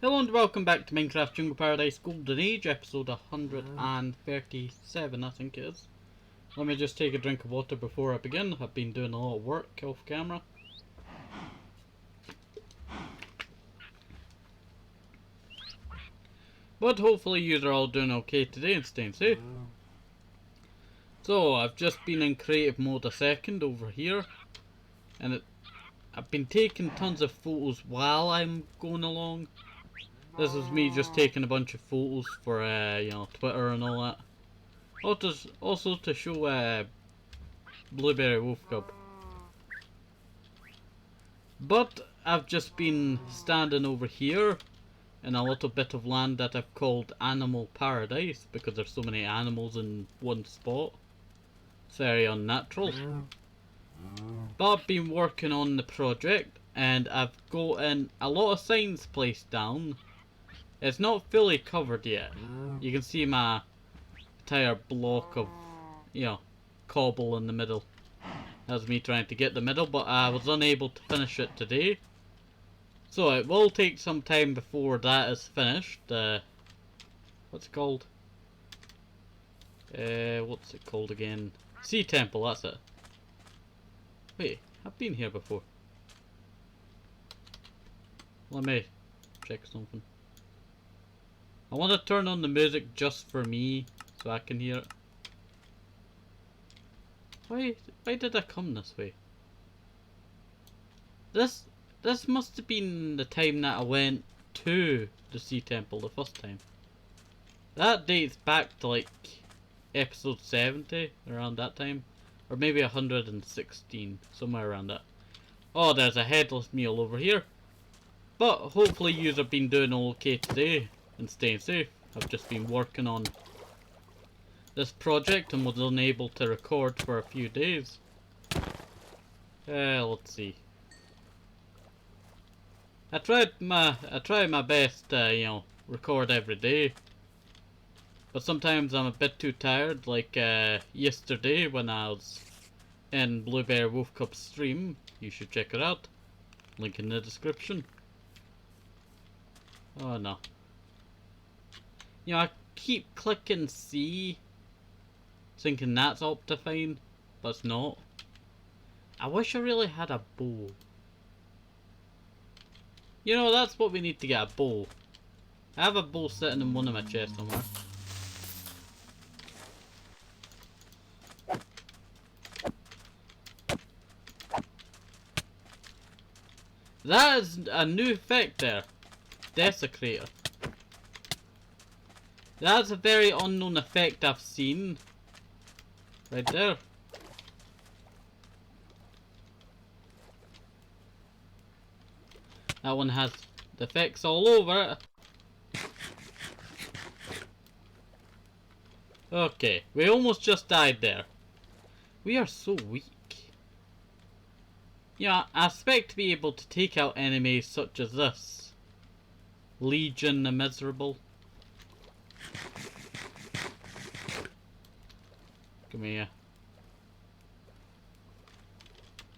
Hello and welcome back to Minecraft Jungle Paradise Golden Age, episode 137 I think it is. Let me just take a drink of water before I begin. I've been doing a lot of work off camera. But hopefully you are all doing okay today and staying safe. So I've just been in creative mode a second over here. And I've been taking tons of photos while I'm going along. This is me just taking a bunch of photos for Twitter and all that. Also to show Blueberrywolfcub. But I've just been standing over here in a little bit of land that I've called Animal Paradise because there's so many animals in one spot. It's very unnatural. But I've been working on the project and I've gotten a lot of signs placed down. It's not fully covered yet. You can see my entire block of, cobble in the middle. That's me trying to get the middle, but I was unable to finish it today. So it will take some time before that is finished. What's it called? What's it called again? Sea Temple, that's it. Wait, I've been here before. Let me check something. I want to turn on the music just for me, so I can hear it. Why did I come this way? This must have been the time that I went to the Sea Temple the first time. That dates back to like episode 70, around that time. Or maybe 116, somewhere around that. Oh, there's a headless mule over here. But hopefully you have been doing okay today and staying safe. I've just been working on this project and was unable to record for a few days. Let's see. I try my best to, record every day. But sometimes I'm a bit too tired, like yesterday when I was in Blueberrywolfcub's stream. You should check it out. Link in the description. Oh no. I keep clicking C, thinking that's Optifine, but it's not. I wish I really had a bow. That's what we need to get, a bow. I have a bow sitting in one of my chests somewhere. That is a new effect there. Desecrator. That's a very unknown effect I've seen. Right there. That one has the effects all over it. Okay, we almost just died there. We are so weak. I expect to be able to take out enemies such as this. Legion the Miserable. Come here.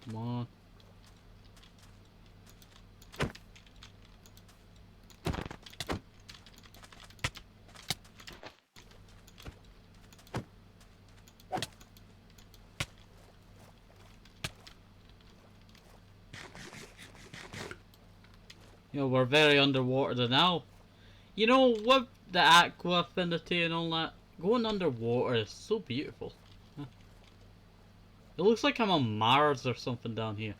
Come on. We're very underwater now. With the aqua affinity and all that, going underwater is so beautiful. It looks like I'm on Mars or something down here.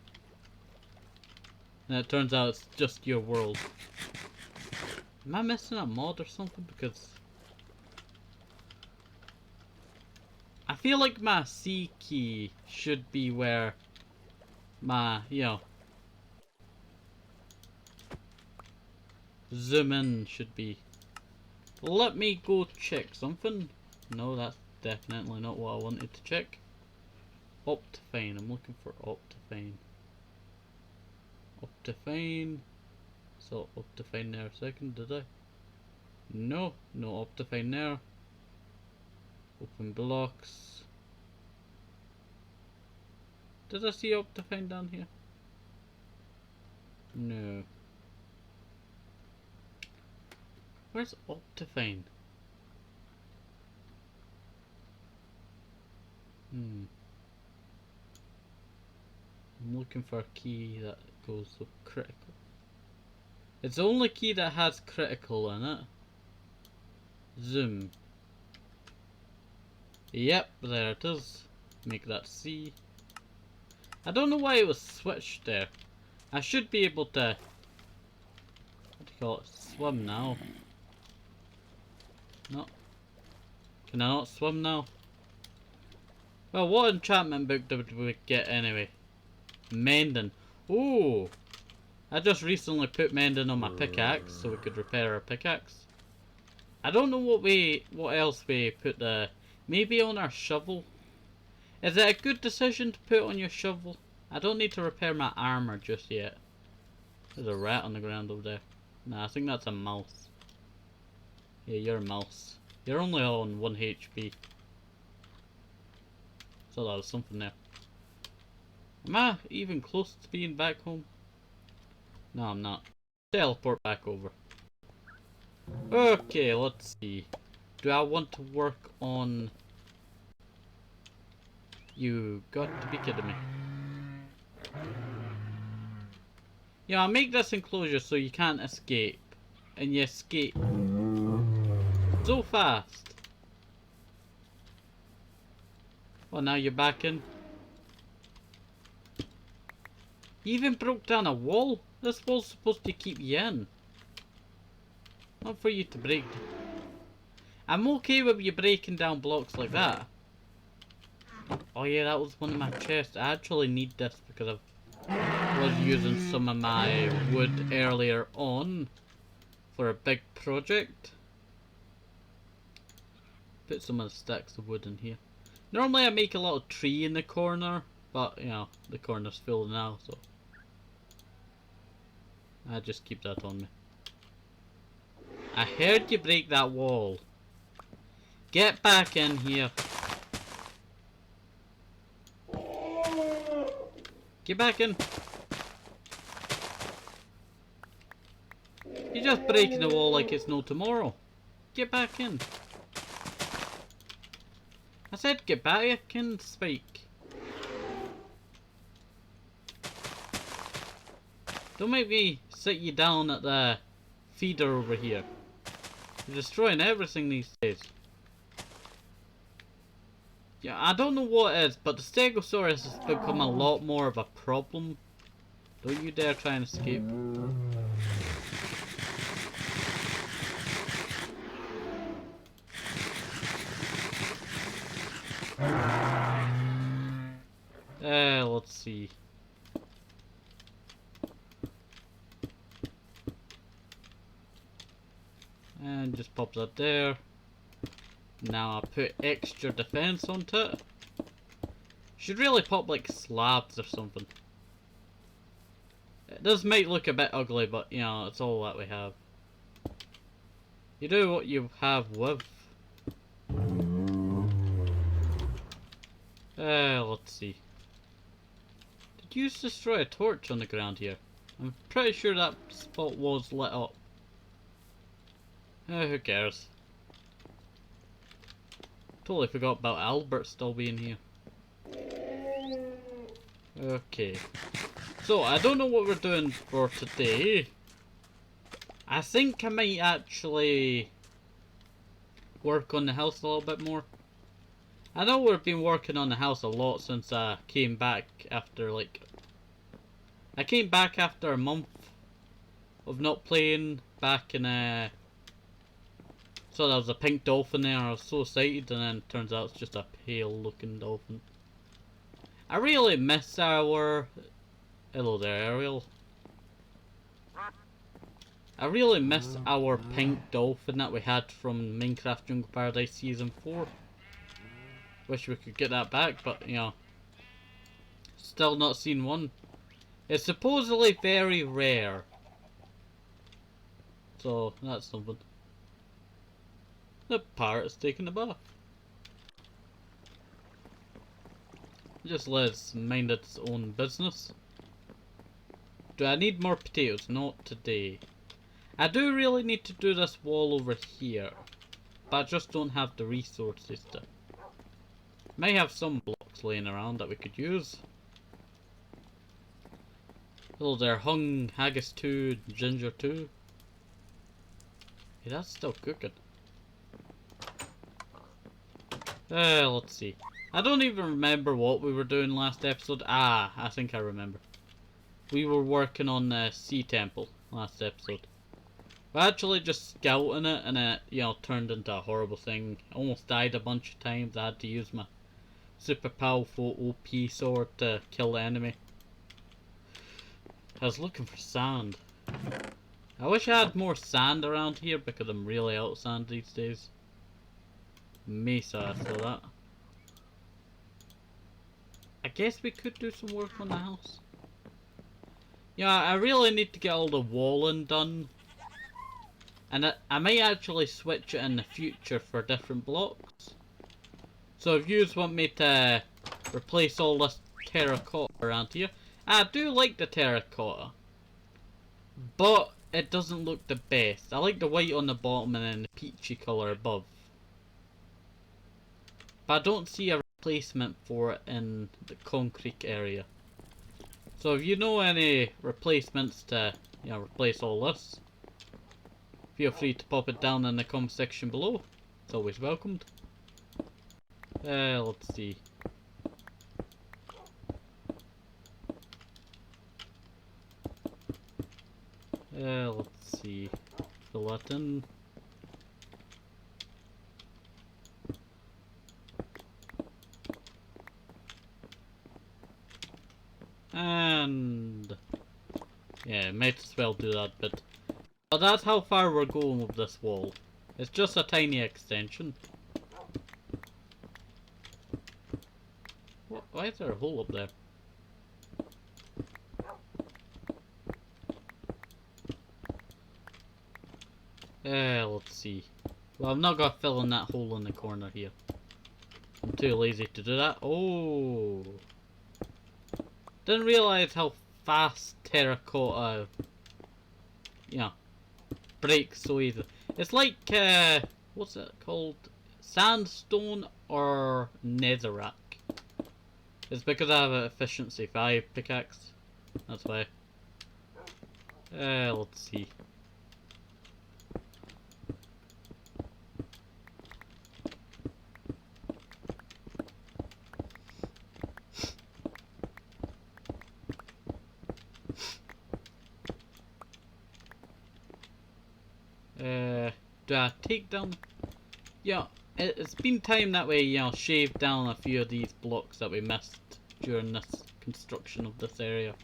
And it turns out it's just your world. Am I missing a mod or something? Because I feel like my C key should be where my, zoom in should be. Let me go check something. No, that's definitely not what I wanted to check. Optifine. I'm looking for Optifine. Optifine. So Optifine there a second, did I? No, no Optifine there. Open blocks. Did I see Optifine down here? No. Where's Optifine? I'm looking for a key that goes with critical. It's the only key that has critical in it. Zoom. Yep, there it is. Make that C. I don't know why it was switched there. I should be able to, what do you call it, swim now. No. Can I not swim now? Well, what enchantment book did we get anyway? Menden. Ooh! I just recently put Menden on my pickaxe so we could repair our pickaxe. I don't know what else we put there. Maybe on our shovel. Is it a good decision to put on your shovel? I don't need to repair my armor just yet. There's a rat on the ground over there. Nah, I think that's a mouse. Yeah, you're a mouse. You're only on 1 HP. So that was something there. Am I even close to being back home? No, I'm not. Teleport back over. Okay, let's see. Do I want to work on... You got to be kidding me. Yeah, I'll make this enclosure so you can't escape. And you escape so fast. Well, now you're back in. You even broke down a wall? This wall's supposed to keep you in. Not for you to break. I'm okay with you breaking down blocks like that. Oh yeah, that was one of my chests. I actually need this because I was using some of my wood earlier on for a big project. Put some of the stacks of wood in here. Normally I make a little tree in the corner, but you know, the corner's full now, so I just keep that on me. I heard you break that wall. Get back in here. Get back in. You're just breaking the wall like it's no tomorrow. Get back in. I said get back in, Spike. Don't make me sit you down at the feeder over here. You're destroying everything these days. Yeah, I don't know what it is, but the Stegosaurus has become a lot more of a problem. Don't you dare try and escape. Let's see. And just pop that there. Now I put extra defense onto it. Should really pop like slabs or something. It does might look a bit ugly, but you know, it's all that we have. You do what you have with. Let's see. Did you just destroy a torch on the ground here? I'm pretty sure that spot was lit up. Who cares? Totally forgot about Albert still being here. Okay. So, I don't know what we're doing for today. I think I might actually work on the house a little bit more. I know we've been working on the house a lot since I came back after like... I came back after a month of not playing back in So there was a pink dolphin there, I was so excited, and then turns out it's just a pale looking dolphin. I really miss our... Hello there, Ariel. I really miss our pink dolphin that we had from Minecraft Jungle Paradise Season 4. Wish we could get that back, but you know, still not seen one. It's supposedly very rare. So, that's something. The parrot's taking a bath. Just let's mind its own business. Do I need more potatoes? Not today. I do really need to do this wall over here, but I just don't have the resources to. May have some blocks laying around that we could use. Hello there, hung haggis 2, ginger 2. Yeah, that's still cooking. Let's see. I don't even remember what we were doing last episode. Ah, I think I remember. We were working on the sea temple last episode. We actually just scouting it, and it, you know, turned into a horrible thing. I almost died a bunch of times. I had to use my super powerful OP sword to kill the enemy. I was looking for sand. I wish I had more sand around here because I'm really out of sand these days. Mesa, I saw that. I guess we could do some work on the house. Yeah, I really need to get all the walling done. And I might actually switch it in the future for different blocks. So if you want me to replace all this terracotta around here, I do like the terracotta. But it doesn't look the best. I like the white on the bottom and then the peachy colour above. But I don't see a replacement for it in the concrete area. So if you know any replacements to, you know, replace all this, feel free to pop it down in the comment section below. It's always welcomed. Let's see. Let's see. Fill that in. And yeah, might as well do that bit. But that's how far we're going with this wall. It's just a tiny extension. What? Why is there a hole up there? Let's see. Well, I'm not gonna fill in that hole in the corner here. I'm too lazy to do that. Oh! Didn't realise how fast terracotta, you know, breaks so easily. It's like, what's it called? Sandstone or netherrack. It's because I have an efficiency 5 pickaxe. That's why. Let's see. Do I take down? Yeah, it's been time that we, you know, shave down a few of these blocks that we missed during this construction of this area.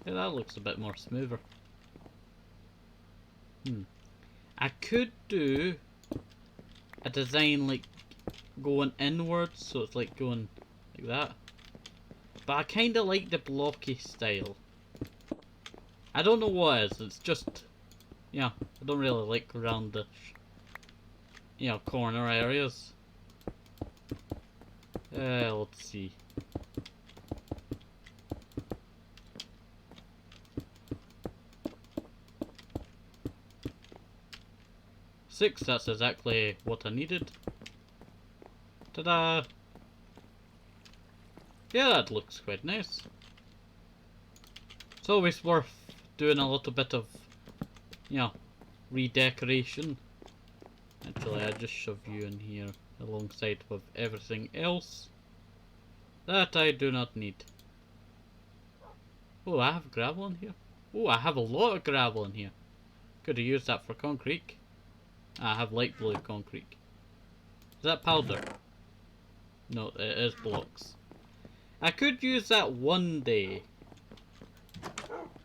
Yeah, that looks a bit more smoother. I could do a design like going inwards, so it's like going like that. But I kind of like the blocky style. I don't know what it is, it's just, yeah, I don't really like around the, you know, corner areas. Let's see. Six, that's exactly what I needed. Ta-da! Yeah, that looks quite nice. It's always worth doing a little bit of, you know, redecoration. Actually, I just shove you in here alongside with everything else that I do not need. Oh, I have gravel in here. Oh, I have a lot of gravel in here. Could have used that for concrete. I have light blue concrete. Is that powder? No, it is blocks. I could use that one day.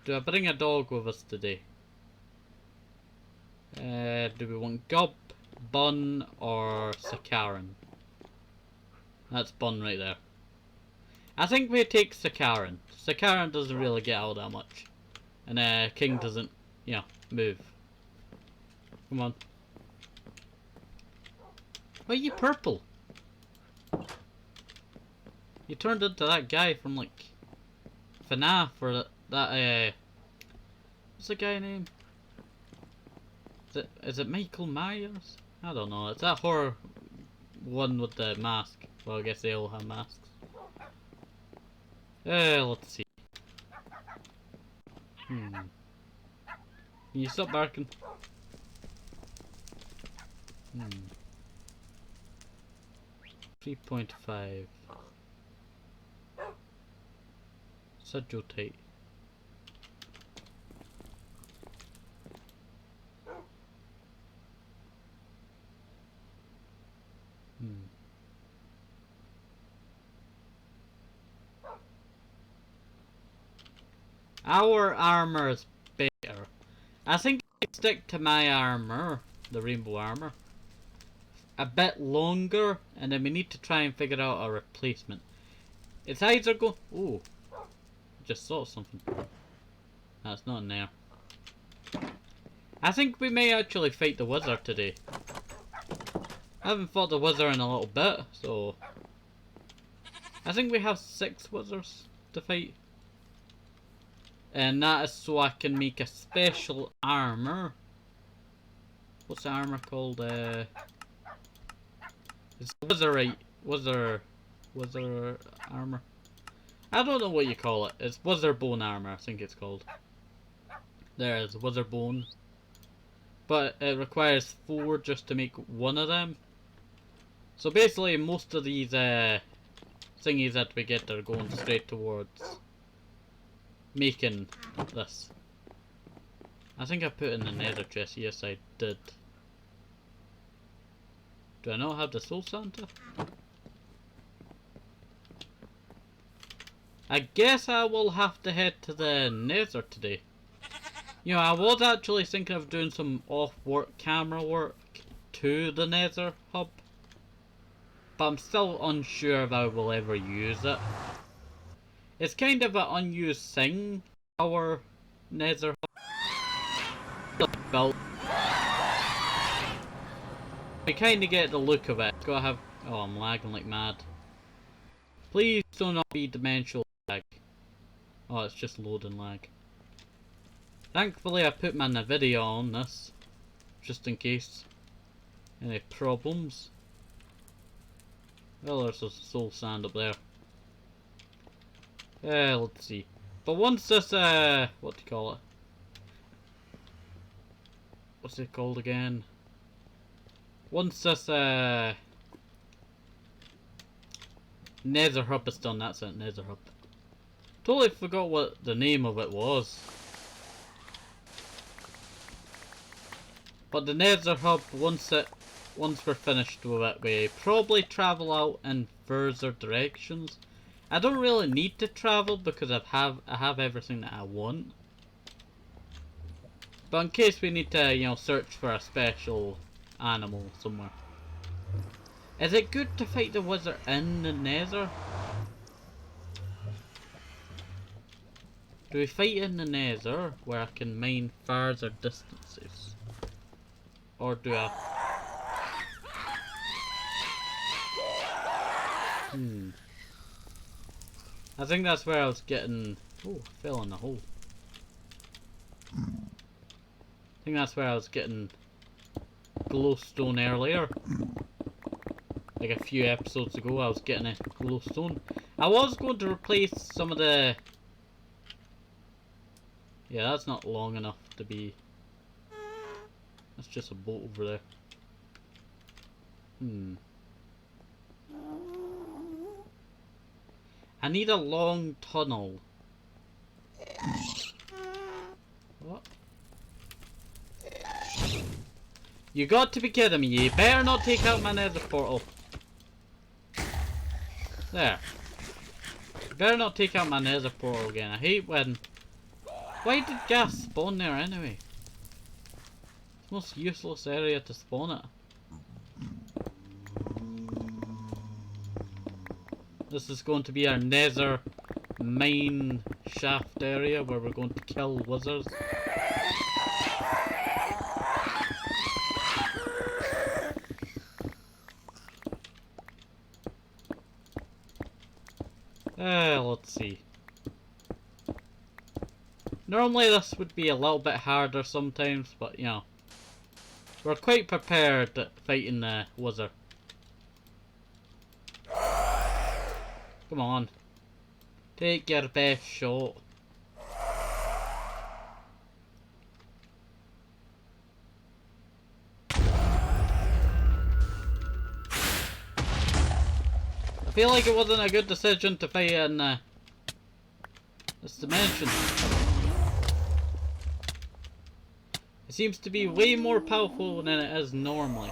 Do I bring a dog with us today? Do we want Gob, Bun, or Sakaran? That's Bun right there. I think we take Sakaran. Sakaran doesn't really get out that much. And King doesn't, you know, move. Come on. Why are you purple? You turned into that guy from like FNAF or that what's the guy name? Is it Michael Myers? I don't know. It's that horror one with the mask. Well, I guess they all have masks. Let's see. Can you stop barking? 3.5. Such tight. Our armor is better. I think I stick to my armor, the rainbow armor, a bit longer, and then we need to try and figure out a replacement. It's either go. Oh, just saw something. That's not in there. I think we may actually fight the wizard today. I haven't fought the wizard in a little bit, so I think we have 6 wizards to fight. And that is so I can make a special armor. What's the armor called? It's Wither Armour. I don't know what you call it. It's Wither Bone Armour, I think it's called. There's Wither Bone. But it requires 4 just to make one of them. So basically most of these thingies that we get are going straight towards making this. I think I put in the nether chest. Yes, I did. Do I not have the soul Santa? I guess I will have to head to the nether today. You know, I was actually thinking of doing some off-work camera work to the nether hub. But I'm still unsure if I will ever use it. It's kind of an unused thing, our nether hub. Built. We kind of get the look of it. It's gotta have. Oh, I'm lagging like mad. Please do not be dimensional lag. Oh, it's just loading lag. Thankfully, I put my NVIDIA on this, just in case any problems. Well, there's a soul sand up there. Let's see. But once this, what do you call it? What's it called again? Once this, nether hub is done, that's it, nether hub. Totally forgot what the name of it was. But the nether hub, once we're finished with it, we probably travel out in further directions. I don't really need to travel because I have everything that I want. But in case we need to, you know, search for a special animal somewhere. Is it good to fight the wizard in the nether? Do we fight in the nether where I can mine further distances? Or do I... I think that's where I was getting... Oh, I fell in the hole. I think that's where I was getting glowstone earlier. Like a few episodes ago I was getting a glowstone. I was going to replace some of the... Yeah, that's not long enough to be... That's just a boat over there. I need a long tunnel. What? You got to be kidding me. You better not take out my nether portal. There. You better not take out my nether portal again. I hate when... Why did gas spawn there anyway? It's the most useless area to spawn it. This is going to be our nether mine shaft area where we're going to kill wizards. Let's see. Normally this would be a little bit harder sometimes, but you know, We're quite prepared at fighting the Wither. Come on. Take your best shot. I feel like it wasn't a good decision to fight in this dimension. It seems to be way more powerful than it is normally.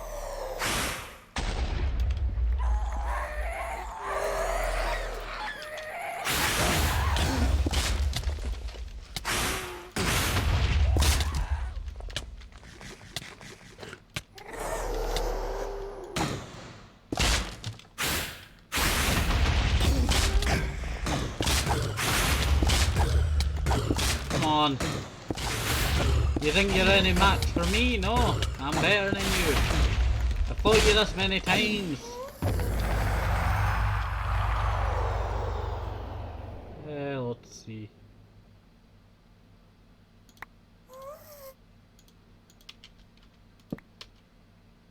On. You think you're any match for me? No, I'm better than you. I've fought you this many times. Let's see.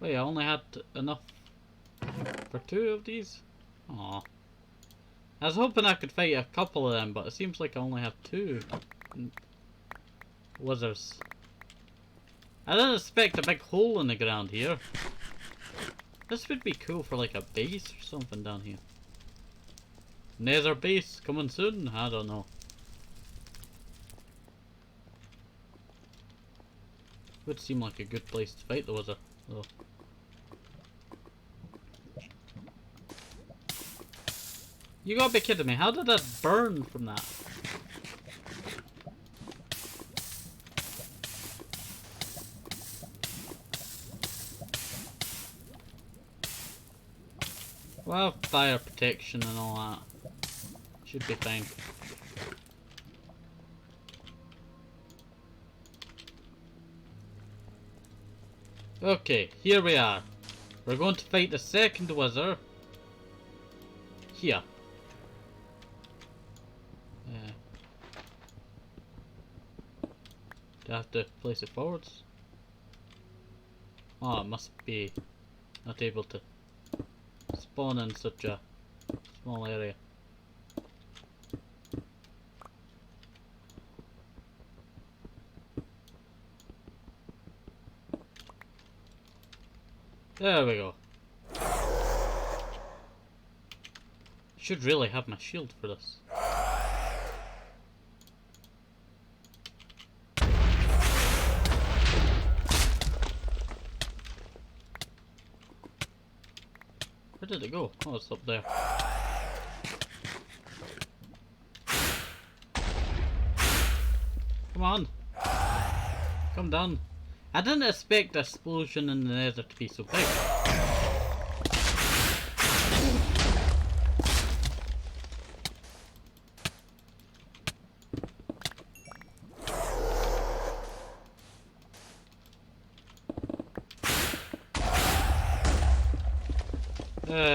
Wait, I only had enough for 2 of these? Aw. I was hoping I could fight a couple of them, but it seems like I only have 2. Withers. I didn't expect a big hole in the ground here. This would be cool for like a base or something down here. Nether base coming soon? I don't know. Would seem like a good place to fight the Wither, though. You gotta be kidding me, how did that burn from that? Well, fire protection and all that. Should be fine. Okay, here we are. We're going to fight the second Wither. Here. Do I have to place it forwards? Oh, it must be not able to spawn in such a small area. There we go. Should really have my shield for this. Where did it go? Oh, it's up there. Come on. Come down. I didn't expect the explosion in the nether to be so big.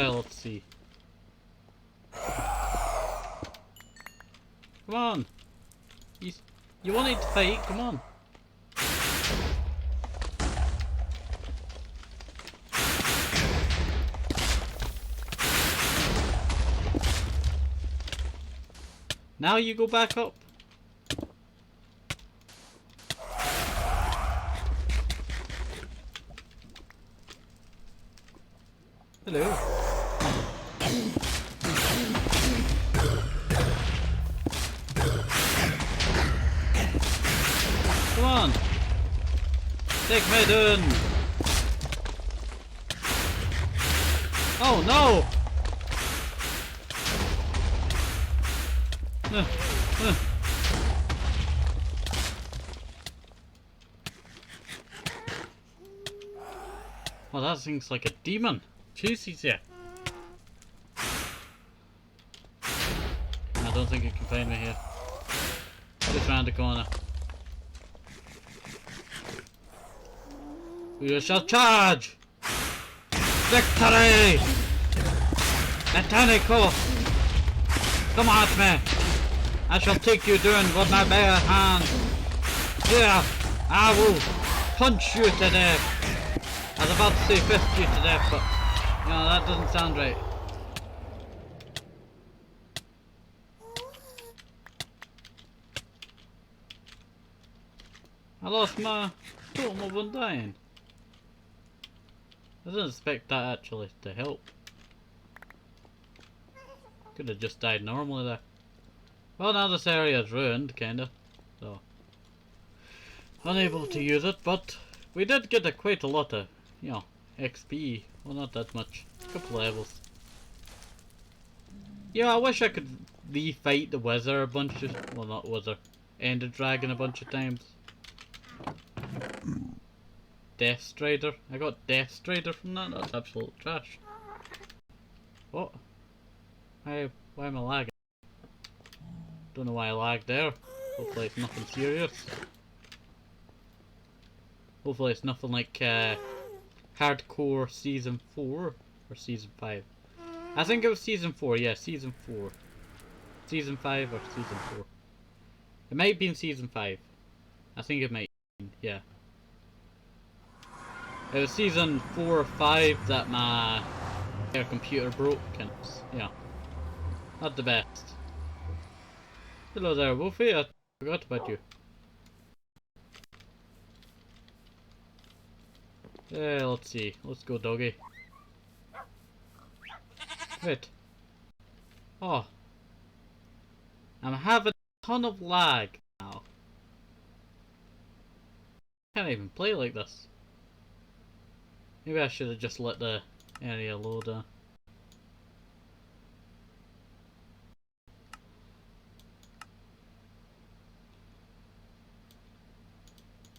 Let's see. Come on. You wanted to fight? Come on. Now you go back up. Hello. Come on. Take me down. Oh no. Oh, that thing's like a demon. Jesus, yeah. I don't think it can find me here. Just round the corner. We shall charge! Victory! Tenko! Come at me! I shall take you down with my bare hands. Here, I will punch you to death. I was about to say fist you to death, but no, that doesn't sound right. I lost my totem of undying. I didn't expect that actually to help. Could have just died normally there. Well, now this area is ruined, kinda. So, unable to use it, but we did get quite a lot of, you know, XP. Well, not that much. A couple levels. Yeah, I wish I could refight the Wither a bunch of, well, not Wither, Ender Dragon a bunch of times. Death Strider. I got Death Strider from that. That's absolute trash. What? Why am I lagging? Don't know why I lagged there. Hopefully it's nothing serious. Hopefully it's nothing like Hardcore Season 4 or Season 5. I think it was Season 4, yeah, Season 4. Season 5 or Season 4. It might be in Season 5. I think it might be, yeah. It was Season 4 or 5 that my computer broke and, yeah. Not the best. Hello there, Wolfie. I forgot about you. Let's see. Let's go, doggy. Wait. Oh. I'm having a ton of lag now. Can't even play like this. Maybe I should have just let the area load.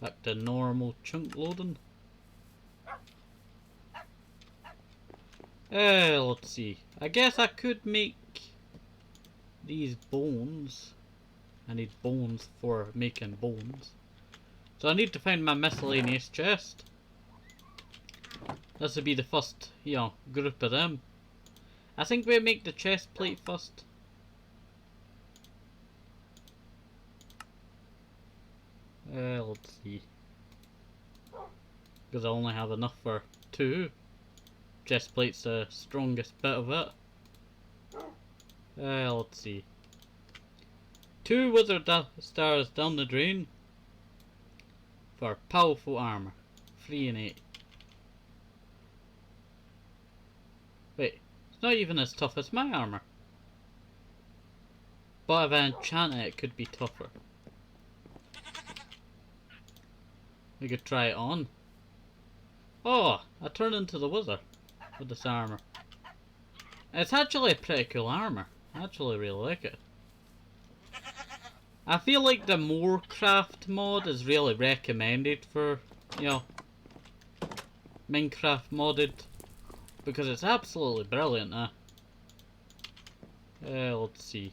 Back to normal chunk loading. Let's see. I guess I could make these bones. I need bones for making bones. So I need to find my miscellaneous chest. This would be the first, you know, group of them. I think we make the chest plate first. Let's see. Because I only have enough for 2. Chest plate's the strongest bit of it. Let's see. 2 Wither Stars down the drain. For powerful armour. 3 and 8. Wait, it's not even as tough as my armour. But if I enchant it, it could be tougher. We could try it on. Oh, I turn into the Wither with this armour. It's actually a pretty cool armour. I actually really like it. I feel like the Morecraft mod is really recommended for, you know, Minecraft modded. Because it's absolutely brilliant, let's see.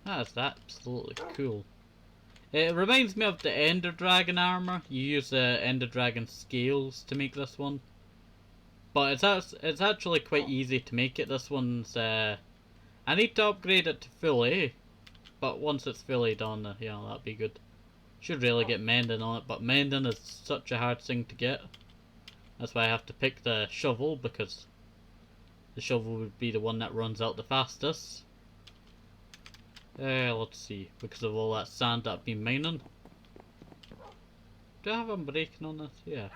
That's absolutely cool. It reminds me of the Ender Dragon armor. You use the Ender Dragon scales to make this one. But it's actually quite easy to make it. This one's I need to upgrade it to full A. But once it's fully done, yeah, that'd be good. Should really get Menden on it, but Menden is such a hard thing to get. That's why I have to pick the shovel, because the shovel would be the one that runs out the fastest. Let's see, because of all that sand that I've been mining. Do I have unbreaking on this? Yeah.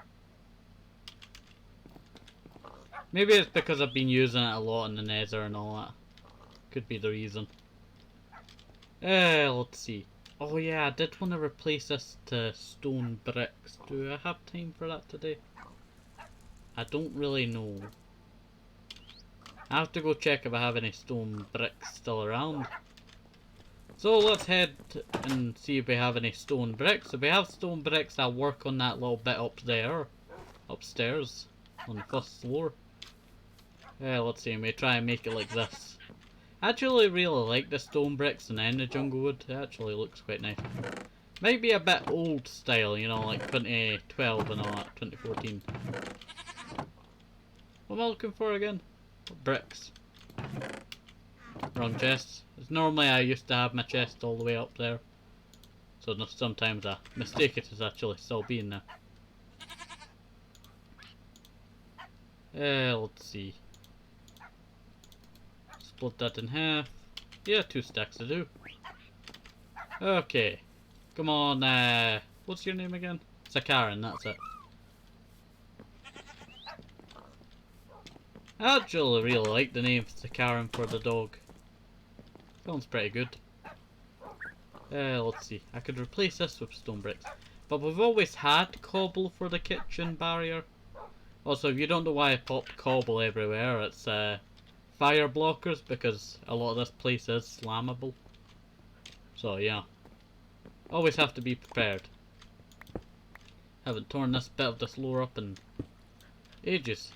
Maybe it's because I've been using it a lot in the Nether and all that. Could be the reason. Let's see. Oh yeah, I did want to replace this to stone bricks. Do I have time for that today? I don't really know. I have to go check if I have any stone bricks still around. So let's head and see if we have any stone bricks. If we have stone bricks, I'll work on that little bit up there. Upstairs. On the first floor. Let's see, we try and make it like this. I actually really like the stone bricks and then the jungle wood. It actually looks quite nice. Might be a bit old style, you know, like 2012 and all that, 2014. What am I looking for again? Bricks. Wrong chest. It's normally I used to have my chest all the way up there. So sometimes I mistake it as actually still being there. Let's see. Split that in half. Yeah, 2 stacks to do. Okay. Come on, what's your name again? Sakaran, that's it. I actually really like the name Sakaran for the dog. Sounds pretty good. Let's see. I could replace this with stone bricks. But we've always had cobble for the kitchen barrier. Also, if you don't know why I popped cobble everywhere, it's fire blockers, because a lot of this place is slammable. So yeah. Always have to be prepared. Haven't torn this bit of this lore up in ages.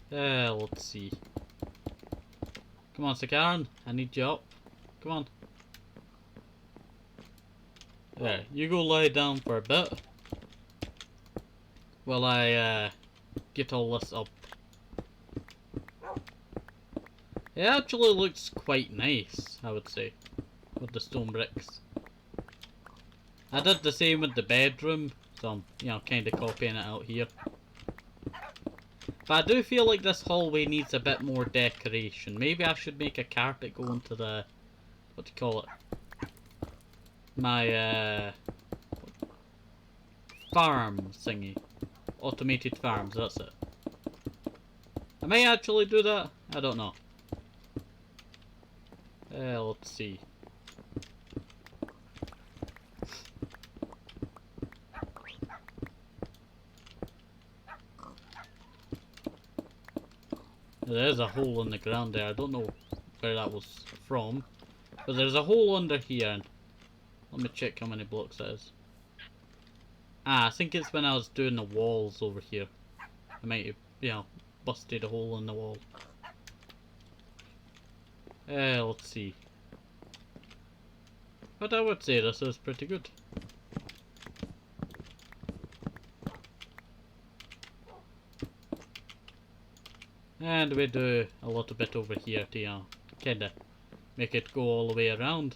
Let's see. Come on, Sakaran, I need you up. Come on. There, you go lie down for a bit. While I get all this up. It actually looks quite nice, I would say, with the stone bricks. I did the same with the bedroom, so I'm, you know, kind of copying it out here. But I do feel like this hallway needs a bit more decoration. Maybe I should make a carpet go into the, what do you call it? My, farm thingy. Automated farms, that's it. I may actually do that, I don't know. Let's see. There's a hole in the ground there. I don't know where that was from. But there's a hole under here. And let me check how many blocks that is. Ah, I think it's when I was doing the walls over here. I might have, you know, busted a hole in the wall. Let's see. But I would say this is pretty good. And we do a little bit over here to, you know, kinda make it go all the way around.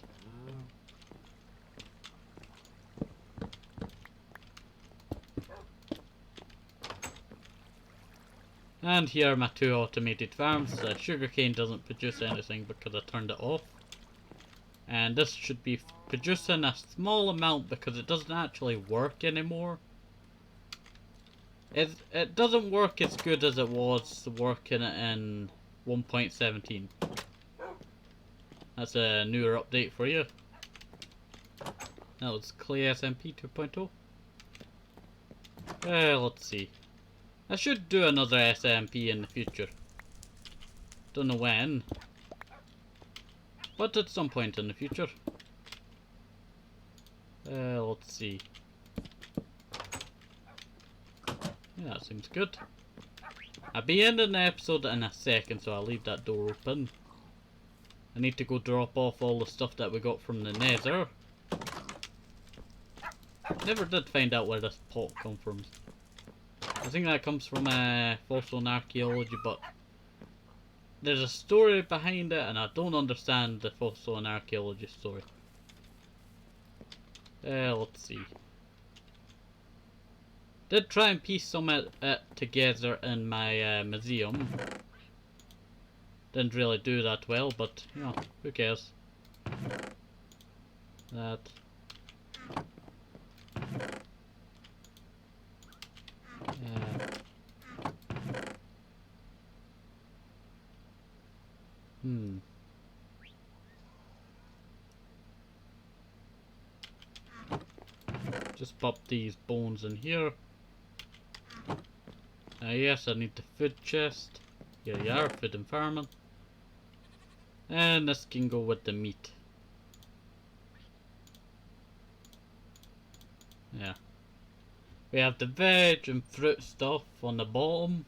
And here are my 2 automated farms. Sugarcane doesn't produce anything because I turned it off. And this should be producing a small amount because it doesn't actually work anymore. It doesn't work as good as it was working in 1.17. That's a newer update for you. That was Clay SMP 2.0. Let's see. I should do another SMP in the future. Don't know when. But at some point in the future. Let's see. Yeah, that seems good. I'll be ending the episode in a second, so I'll leave that door open. I need to go drop off all the stuff that we got from the Nether. Never did find out where this pot come from. I think that comes from fossil and archaeology, but there's a story behind it, and I don't understand the fossil and archaeology story. Let's see. Did try and piece some of it together in my museum. Didn't really do that well, but you know, who cares? That. Just pop these bones in here. Yes, I need the food chest. Here you are, food and farming. And this can go with the meat. Yeah. We have the veg and fruit stuff on the bottom.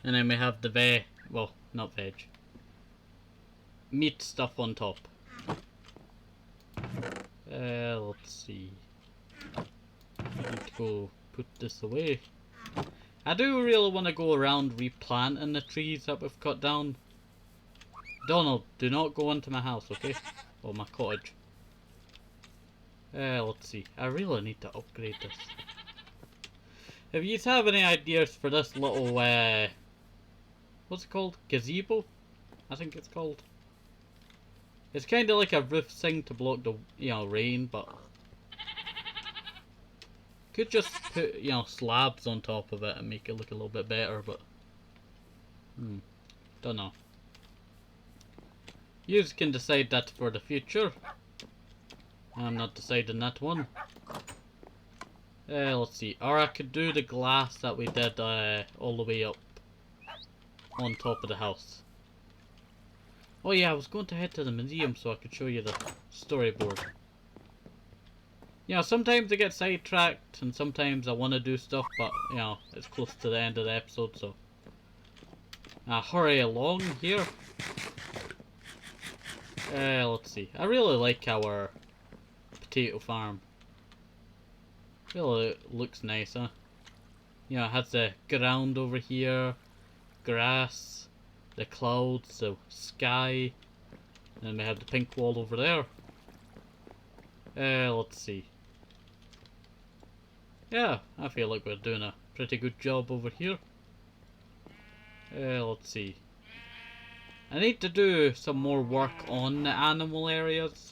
And then we have the well, not veg. Meat stuff on top. Let's see. I need to go put this away. I do really want to go around replanting the trees that we've cut down. Donald, do not go into my house, okay? Or my cottage. Let's see. I really need to upgrade this. If you have any ideas for this little, what's it called? Gazebo? I think it's called. It's kind of like a roof thing to block the, rain, but could just put, slabs on top of it and make it look a little bit better, but don't know. You can decide that for the future. I'm not deciding that one. Let's see. Or I could do the glass that we did all the way up on top of the house. Oh yeah, I was going to head to the museum so I could show you the storyboard. Sometimes I get sidetracked and sometimes I want to do stuff, but it's close to the end of the episode, so hurry along here. Let's see. I really like our potato farm. Really looks nice, huh? It has the ground over here, grass, the clouds, the sky, and then we have the pink wall over there. Let's see. Yeah, I feel like we're doing a pretty good job over here. Let's see. I need to do some more work on the animal areas.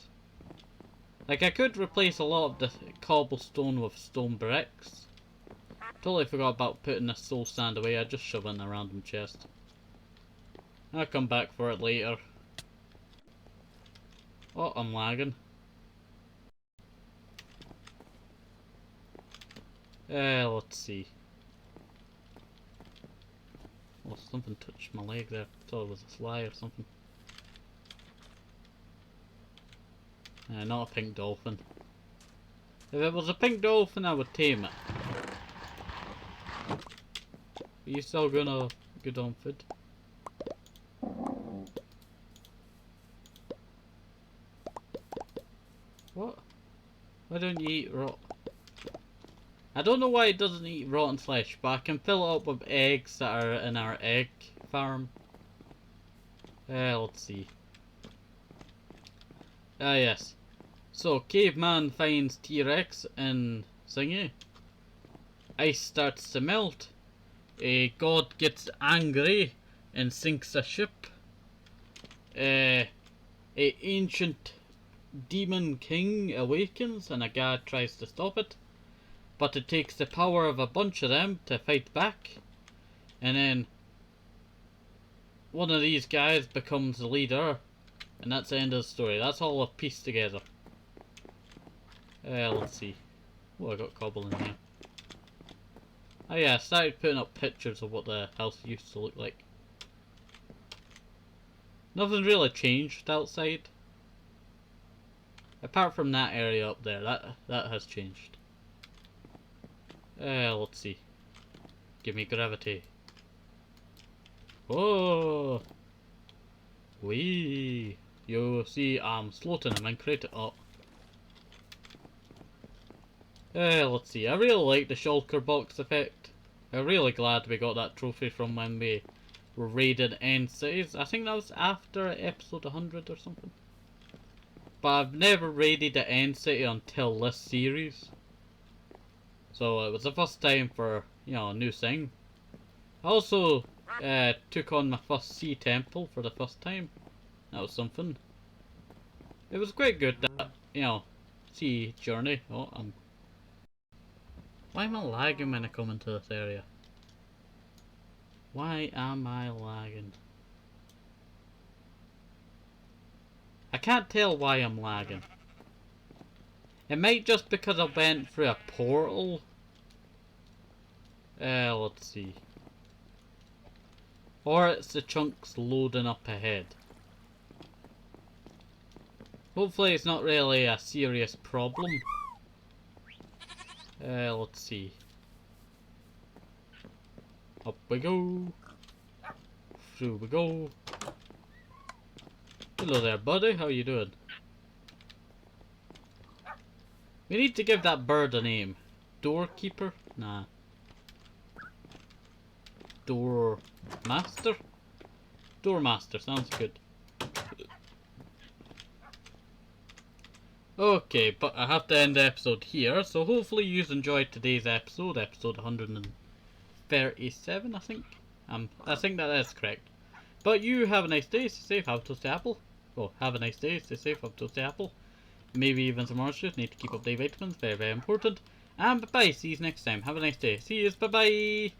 Like, I could replace a lot of the cobblestone with stone bricks. Totally forgot about putting the soul sand away. I just shove it in a random chest. I'll come back for it later. Oh, I'm lagging. Let's see. Oh, something touched my leg there. Thought it was a fly or something. Not a pink dolphin. If it was a pink dolphin, I would tame it. Are you still gonna get on food? What? Why don't you eat rot? I don't know why it doesn't eat rotten flesh, but I can fill it up with eggs that are in our egg farm. Let's see. Yes. So, caveman finds T-Rex in thingy. Ice starts to melt. A god gets angry and sinks a ship. A ancient demon king awakens and a god tries to stop it. But it takes the power of a bunch of them to fight back. And then one of these guys becomes the leader. And that's the end of the story. That's all I've pieced together. Let's see. Oh, I got cobble in here. Oh yeah, I started putting up pictures of what the house used to look like. Nothing really changed outside. Apart from that area up there, that has changed. Let's see. Give me gravity. Oh! Wee! You see, I'm floating. I'm in crater. Oh. Let's see. I really like the shulker box effect. I'm really glad we got that trophy from when we were raided end cities. I think that was after episode 100 or something. But I've never raided the end city until this series. So it was the first time for, a new thing. I also took on my first sea temple for the first time. That was something. It was quite good, that, sea journey. Oh, why am I lagging when I come into this area? Why am I lagging? I can't tell why I'm lagging. It might just because I went through a portal. Let's see. Or it's the chunks loading up ahead. Hopefully it's not really a serious problem. Let's see. Up we go. Through we go. Hello there, buddy. How you doing? We need to give that bird a name. Doorkeeper? Nah. Door master? Doormaster sounds good. Okay, but I have to end the episode here, so hopefully you enjoyed today's episode, episode 137, I think. I think that is correct. But you have a nice day, stay safe, have a toasty apple. Oh, have a nice day, stay safe, have a toasty apple. Maybe even some orange juice, need to keep up day vitamins, very, very important. And bye bye, see you next time, have a nice day, see you, bye bye!